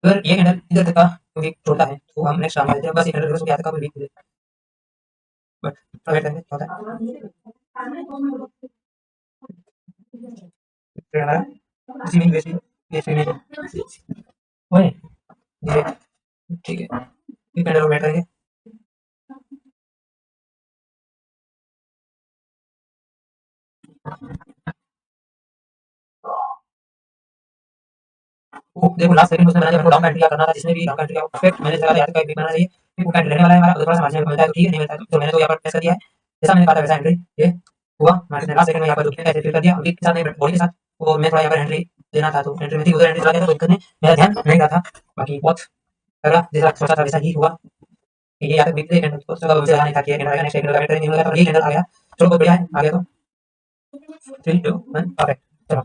अगर ये कैंडल इधर तक का वीक छोड़ता है तो हम नेक्स्ट राउंड में देते हैं। बस ये कैंडल रिवर्स होके आता है वीक बट थोड़ा वेट करेंगे क्या होता है। ट्रेड हमारा रिसीविंग बेसिक में वही ये ठीक है। ये कैंडल और वेट करेंगे। वो देखो लास्ट सेकंड में उसने बनाया जब हमको डाउन एंट्री करना था जिसने भी डाउन एंट्री का परफेक्ट मैंने लगा दिया था कहीं बनाना चाहिए कि वो कैंडल लेने वाला है हमारा थोड़ा सा मार्जिन मिलता है तो ठीक है नहीं मिलता तो मैंने तो यहाँ पर प्रेस कर दिया है जैसा मैंने कहा था वैसा एंट्री ये हुआ मार्केट ने लास्ट सेकंड में यहाँ पर रुकने का ऐसे फिल कर दिया वीक के साथ नहीं बॉडी के साथ और मैं थोड़ा यहाँ पर एंट्री देना था तो एंट्री में थी उधर एंट्री चला गया तो दिक्कत नहीं मेरा ध्यान नहीं रहा था बाकी बहुत तगड़ा जैसा सोचा था वैसा ही हुआ ये यहाँ तक वीक कैंडल तो उसका मुझे लगा नहीं था कि ये कैंडल आएगा नेक्स्ट कैंडल का वेट नहीं लगा तो ये कैंडल आ गया चलो बहुत बढ़िया है आ गया तो 3 2 1 परफेक्ट चलो